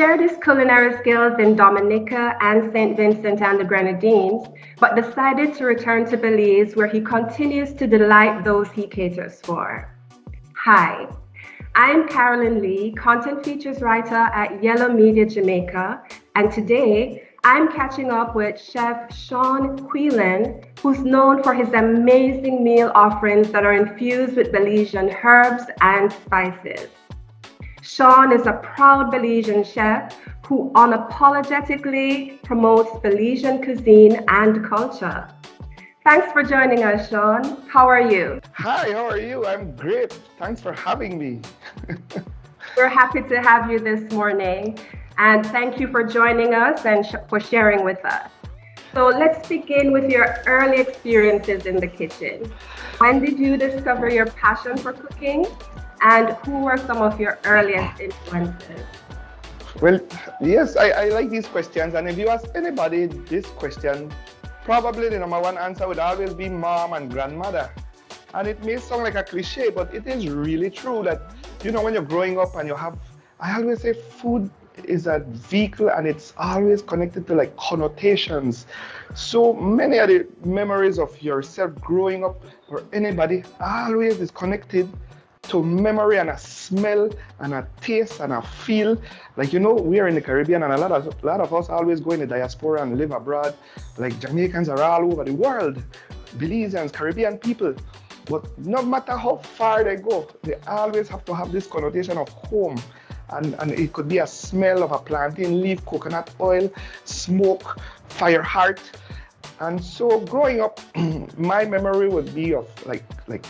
shared his culinary skills in Dominica and St. Vincent and the Grenadines, but decided to return to Belize where he continues to delight those he caters for. Hi, I'm Carolyn Lee, content features writer at Yellow Media Jamaica, and today I'm catching up with Chef Sean Kuylen, who's known for his amazing meal offerings that are infused with Belizean herbs and spices. Sean is a proud Belizean chef who unapologetically promotes Belizean cuisine and culture. Thanks for joining us, Sean. How are you? Hi, how are you? I'm great. Thanks for having me. We're happy to have you this morning, and thank you for joining us and for sharing with us. So let's begin with your early experiences in the kitchen. When did you discover your passion for cooking, and who were some of your earliest influences? Well, yes, I like these questions. And if you ask anybody this question, probably the number one answer would always be mom and grandmother. And it may sound like a cliche, but it is really true that, when you're growing up and I always say food is a vehicle and it's always connected to like connotations. So many of the memories of yourself growing up or anybody always is connected to memory and a smell and a taste and a feel. Like, we are in the Caribbean and a lot of us always go in the diaspora and live abroad. Like Jamaicans are all over the world, Belizeans, Caribbean people. But no matter how far they go, they always have to have this connotation of home. And it could be a smell of a plantain leaf, coconut oil, smoke, fire heart. And so growing up, my memory would be of like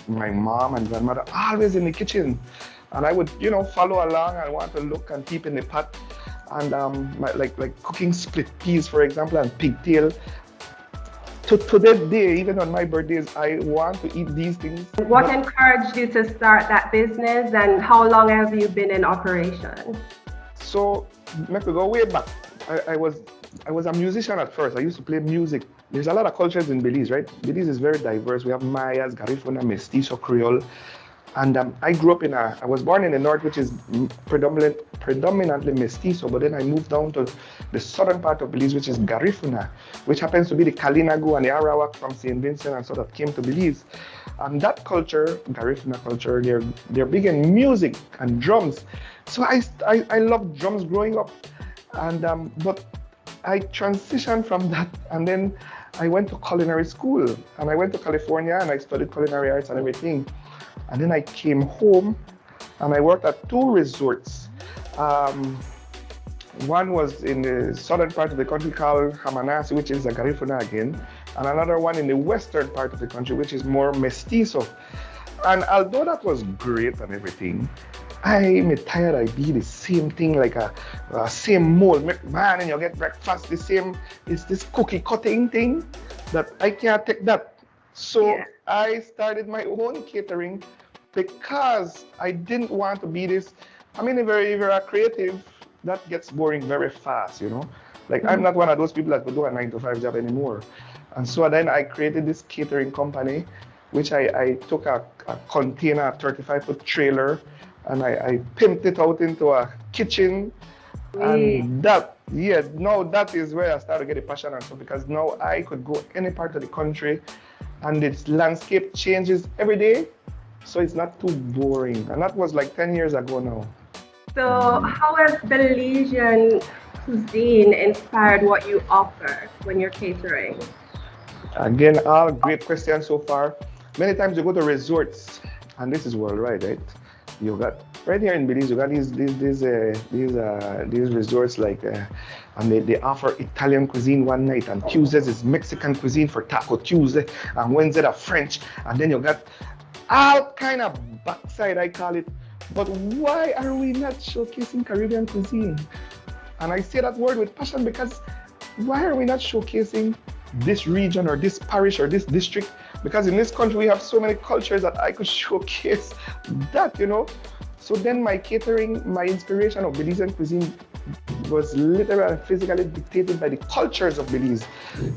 my mom and grandmother always in the kitchen. And I would, follow along and want to look and peep in the pot. And like cooking split peas, for example, and pigtail. To that day, even on my birthdays, I want to eat these things. What encouraged you to start that business, and how long have you been in operation? So, let me go way back. I was a musician at first. I used to play music. There's a lot of cultures in Belize, right? Belize is very diverse. We have Mayas, Garifuna, Mestizo, Creole. And I grew up I was born in the north, which is predominantly Mestizo, but then I moved down to the southern part of Belize, which is Garifuna, which happens to be the Kalinagu and the Arawak from St. Vincent and sort of came to Belize. And that culture, Garifuna culture, they're big in music and drums. So I loved drums growing up. And but I transitioned from that, and then I went to culinary school, and I went to California and I studied culinary arts and everything. And then I came home and I worked at two resorts. One was in the southern part of the country called Hamanasi, which is a Garifuna again, and another one in the western part of the country, which is more Mestizo. And although that was great and everything, I'm tired I be the same thing, like a same mold. Man, and you get breakfast the same, it's this cookie cutting thing that I can't take that. So yeah. I started my own catering because I didn't want to be this. If you're a creative, that gets boring very fast, Like I'm not one of those people that would do a 9-to-5 job anymore. And so then I created this catering company, which I took a container, a 35-foot trailer, and I pimped it out into a kitchen. And now that is where I started getting passion and stuff, because now I could go any part of the country and its landscape changes every day, so it's not too boring. And that was like 10 years ago now. So how has Belizean cuisine inspired what you offer when you're catering? Again, all great questions so far. Many times you go to resorts, and this is worldwide, right? You got right here in Belize, you got these resorts and they offer Italian cuisine one night, and Tuesdays is Mexican cuisine for Taco Tuesday, and Wednesday are French, and then you got all kind of backside, I call it. But why are we not showcasing Caribbean cuisine? And I say that word with passion because why are we not showcasing this region or this parish or this district? Because in this country we have so many cultures that I could showcase that, So then my catering, my inspiration of Belizean cuisine was literally and physically dictated by the cultures of Belize.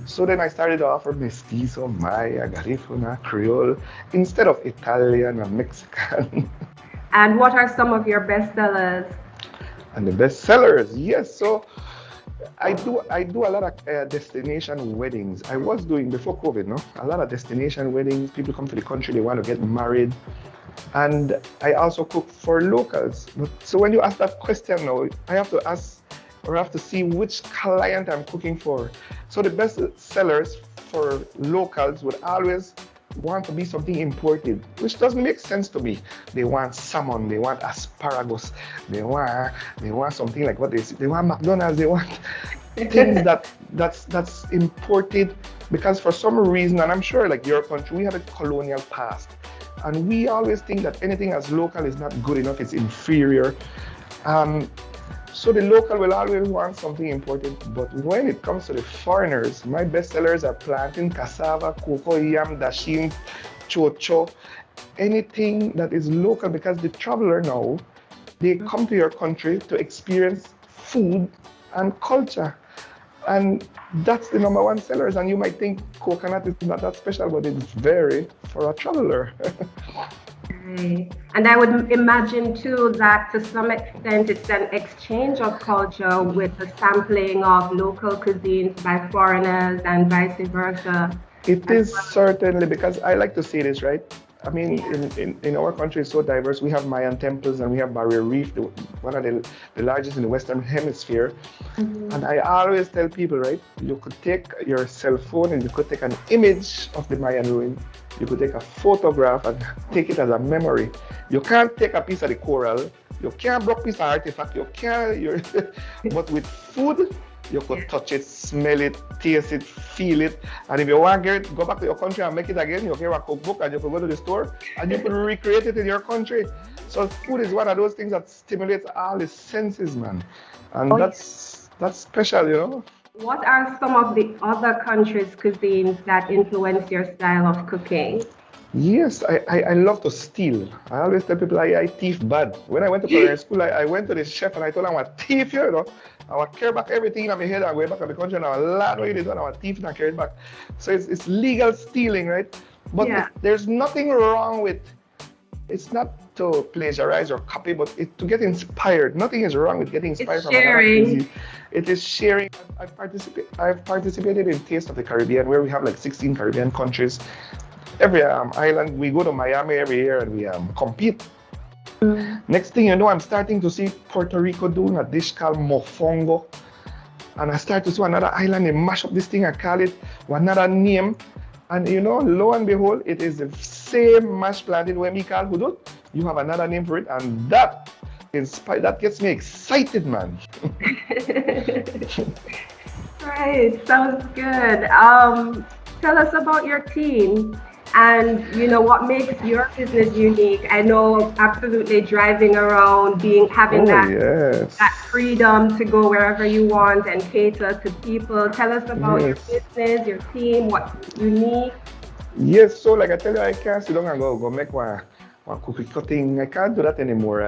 So then I started to offer Mestizo, Maya, Garifuna, Creole, instead of Italian or Mexican. And what are some of your best sellers? And the best sellers, yes. So I do a lot of destination weddings. I was doing before COVID, no, a lot of destination weddings. People come to the country, they want to get married, and I also cook for locals. But so when you ask that question now, I have to ask or I have to see which client I'm cooking for. So the best sellers for locals would always want to be something imported, which doesn't make sense to me. They want salmon, they want asparagus, they want something like what they want McDonald's, they want things that's imported because for some reason, and I'm sure like your country, we have a colonial past. And we always think that anything as local is not good enough, it's inferior. Um, so the local will always want something important, but when it comes to the foreigners, my best sellers are plantain, cassava, cocoa, yam, dashim, chocho, anything that is local because the traveler now, they come to your country to experience food and culture. And that's the number one sellers. And you might think coconut is not that special, but it's very for a traveler. Right. And I would imagine too that to some extent it's an exchange of culture with the sampling of local cuisines by foreigners and vice versa It as is well. certainly because I like to say this, right? I mean, Yeah. in our country, it's so diverse. We have Mayan temples and we have Barrier Reef, one of the largest in the Western Hemisphere. And Mhm. I always tell people, right, you could take your cell phone and you could take an image of the Mayan ruin. You could take a photograph and take it as a memory. You can't take a piece of the coral. You can't block piece of artifact. You can't. But with food, you could touch it, smell it, taste it, feel it. And if you want to go back to your country and make it again, you can have a cookbook and you can go to the store and you can recreate it in your country. So food is one of those things that stimulates all the senses, man. And Oh, yeah. that's special, you know. What are some of the other countries' cuisines that influence your style of cooking? Yes, I love to steal. I always tell people I thief bad. When I went to culinary school, I went to the chef and I told him I'm a thief, you know. I will carry back everything in my head and go back to the country and I will learn what you did and I will thief and carry it back. So it's legal stealing, right? But Yeah. there's nothing wrong with it's not to plagiarize or copy, but to get inspired. Nothing is wrong with getting It's inspired from another sharing. cuisine. It is sharing. I've participated in Taste of the Caribbean, where we have like 16 Caribbean countries. Every island, we go to Miami every year and we compete. Mm. Next thing you know, I'm starting to see Puerto Rico doing a dish called mofongo. And I start to see another island, they mash up this thing and call it another name. And you know, lo and behold, it is the same mashed plantain when we call hudut. You have another name for it, and that gets me excited, man. Right, sounds good. Tell us about your team and what makes your business unique. I know absolutely driving around, being having Oh that yes, freedom to go wherever you want and cater to people. Tell us about your yes. business, your team, what's unique. Yes, so like I tell you, I can't sit down and go make one cookie cutting. I can't do that anymore.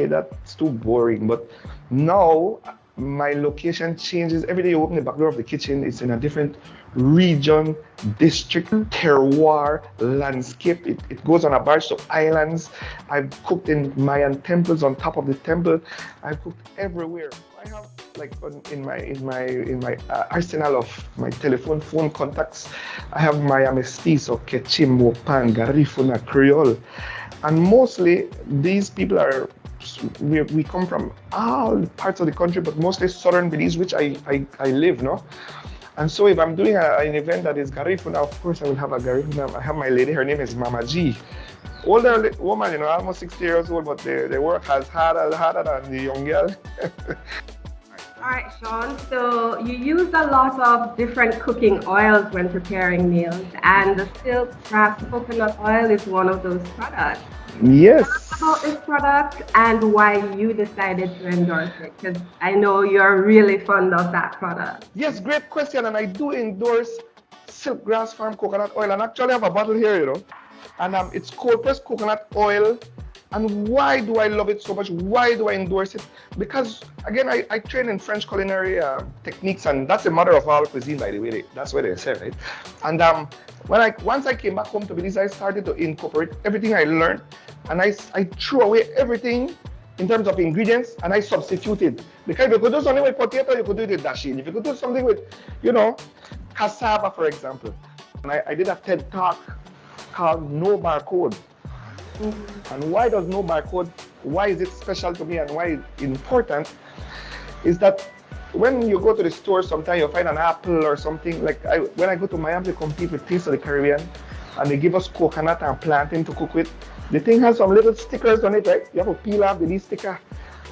That's too boring. But now my location changes. Every day you open the back door of the kitchen, it's in a different region, district, terroir, landscape. It goes on a barge to islands. I've cooked in Mayan temples on top of the temple. I've cooked everywhere. I have like in my arsenal of my phone contacts. I have Maya Mestizo, Quechimbo, Pan, Garifuna, Creole, and mostly these people are. We come from all parts of the country, but mostly southern Belize, which I live, no? And so if I'm doing an event that is Garifuna, of course I will have a Garifuna. I have my lady, her name is Mama G. Older woman, almost 60 years old, but they work as harder than the young girl. All right, Sean. So you use a lot of different cooking oils when preparing meals, and the silk grass coconut oil is one of those products. About Yes. this product and why you decided to endorse it, because I know you're really fond of that product. Yes, great question. And I do endorse Silk Grass Farm coconut oil. And actually, I have a bottle here. And it's cold pressed coconut oil. And why do I love it so much? Why do I endorse it? Because again, I train in French culinary techniques, and that's the mother of all cuisine, by the way. That's what they say, right? And once I came back home to Belize, I started to incorporate everything I learned, and I threw away everything in terms of ingredients, and I substituted. Because if you could do something with potato, you could do it with dasheen. If you could do something with, cassava, for example. And I did a TED talk called No Barcode. And why does No Barcode, why is it special to me and why it's important, is that when you go to the store, sometimes you find an apple or something. Like when I go to Miami to compete with Taste of the Caribbean, and they give us coconut and plantain to cook with, the thing has some little stickers on it, right? You have to peel off the little sticker.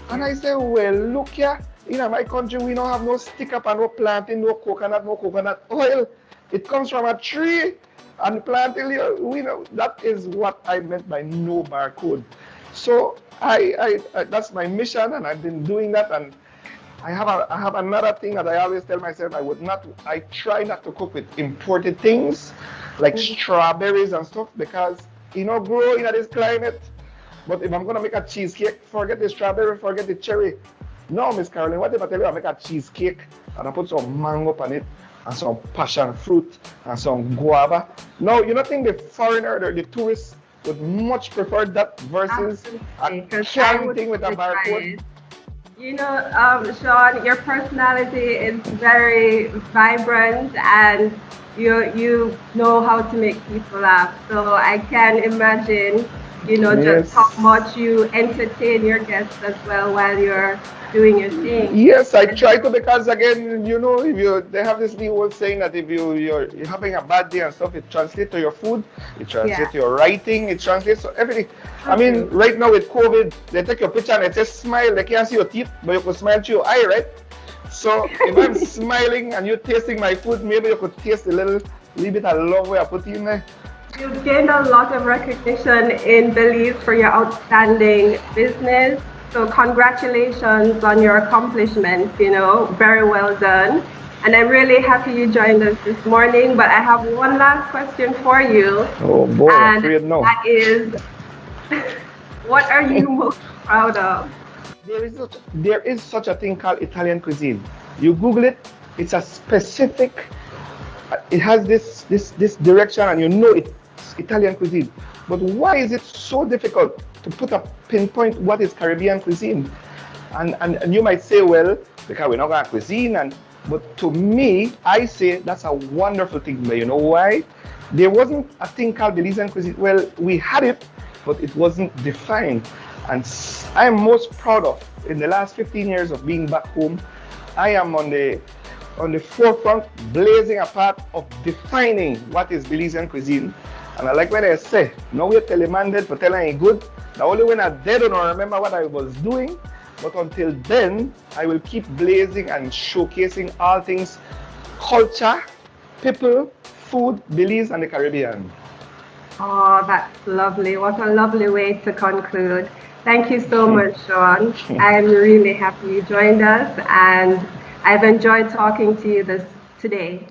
And I say, well, look here, in my country, we don't have no sticker and no plantain, no coconut oil. It comes from a tree. And plantain, we know that is what I meant by No Barcode. So I that's my mission, and I've been doing that. And I have another thing that I always tell myself, I try not to cook with imported things like strawberries and stuff, because grow in this climate. But if I'm gonna make a cheesecake, forget the strawberry, forget the cherry. No, Miss Caroline, what if I tell you I make a cheesecake and I put some mango on it and some passion fruit and some guava? No, you don't think the foreigner or the tourists would much prefer that versus a canned thing with a barcode? Sean, your personality is very vibrant, and you know how to make people laugh. So I can imagine, just how much you entertain your guests as well while you're doing your thing. Yes, I try to, because again, they have this new old saying that if you're having a bad day and stuff, it translates to your food, it translates to your writing, it translates to everything. I mean, right now with COVID, they take your picture and it says smile. They can't see your teeth, but you can smile through your eye, right? So if I'm smiling and you're tasting my food, maybe you could taste a little bit of love where I put in there. You've gained a lot of recognition in Belize for your outstanding business. So congratulations on your accomplishments, very well done. And I'm really happy you joined us this morning, but I have one last question for you. Oh boy, and no. That is, what are you most proud of? There is such a thing called Italian cuisine. You Google it, it's a specific, it has this direction, and it's Italian cuisine. But why is it so difficult to put a pinpoint what is Caribbean cuisine? And you might say, well, because we're not going to cuisine, but to me, I say that's a wonderful thing. But you know why? There wasn't a thing called Belizean cuisine. Well, we had it, but it wasn't defined. And I'm most proud of, in the last 15 years of being back home, I am on the forefront, blazing a path of defining what is Belizean cuisine. And I like when I say, no way telemanded for telling it good. The only when I did not remember what I was doing, but until then, I will keep blazing and showcasing all things culture, people, food, Belize, and the Caribbean. Oh, that's lovely. What a lovely way to conclude. Thank you so much, Sean. I'm really happy you joined us, and I've enjoyed talking to you today.